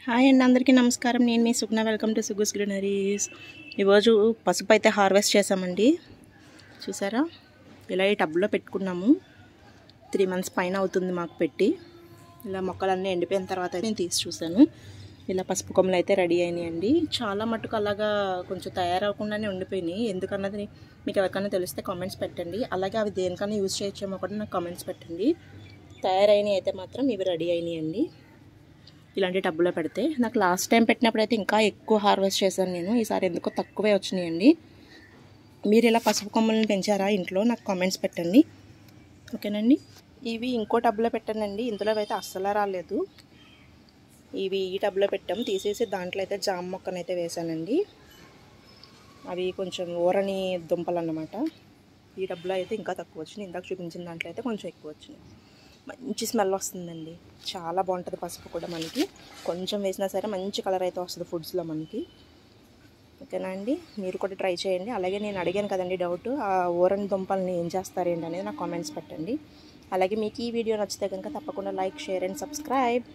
Hi అండి, అందరికీ నమస్కారం. నేను మీ Sugna. Welcome to Sugus greeneries. ఈరోజు పసుపు అయితే హార్వెస్ట్ చేసామండి. చూసారా, ఇలా ఈ టబ్లో పెట్టుకున్నాము. 3 months పైన అవుతుంది మాకు పెట్టి. ఇలా మొక్కలన్నీ ఎండిపోయిన తర్వాత నేను తీసి చూసాను. ఇలా పసుపు కొమ్మలు అయితే రెడీ అయినాయండి. చాలా మటుకు అలాగా కొంచెం తయారవకుండానే ఉండిపోయినాయి. ఎందుకన్నది మీకు ఎవరికైనా తెలిస్తే కామెంట్స్ పెట్టండి. అలాగే అవి దేనికన్నా యూజ్ చేయొచ్చేమో కూడా నాకు కామెంట్స్ పెట్టండి. తయారైనవి అయితే మాత్రం ఇవి రెడీ అయినాయండి. ఇలాంటి టబ్బులో పెడితే నాకు లాస్ట్ టైం పెట్టినప్పుడు అయితే ఇంకా ఎక్కువ హార్వెస్ట్ చేశాను నేను. ఈసారి ఎందుకో తక్కువే వచ్చినాయండి. మీరు ఇలా పసుపు కొమ్మలను పెంచారా ఇంట్లో? నాకు కామెంట్స్ పెట్టండి, ఓకేనండి. ఇవి ఇంకో టబ్లో పెట్టానండి. ఇందులో అయితే అస్సలు రాలేదు. ఇవి ఈ టబ్లో పెట్టాము. తీసేసి దాంట్లో అయితే జామ మొక్కనైతే వేసానండి. అవి కొంచెం ఊరని దుంపలు అన్నమాట. ఈ టబ్లో అయితే ఇంకా తక్కువ వచ్చినాయి. ఇందాక చూపించిన దాంట్లో అయితే కొంచెం ఎక్కువ వచ్చినాయి. మంచి స్మెల్ వస్తుందండి. చాలా బాగుంటుంది పసుపు కూడా. మనకి కొంచెం వేసినా సరే మంచి కలర్ అయితే వస్తుంది ఫుడ్స్లో మనకి, ఓకేనా అండి. మీరు కూడా ట్రై చేయండి. అలాగే నేను అడిగాను కదండి డౌట్, ఆ ఊరని దుంపల్ని ఏం చేస్తారేంటి అనేది నాకు కామెంట్స్ పెట్టండి. అలాగే మీకు ఈ వీడియో నచ్చితే కనుక తప్పకుండా లైక్, షేర్ అండ్ సబ్స్క్రైబ్.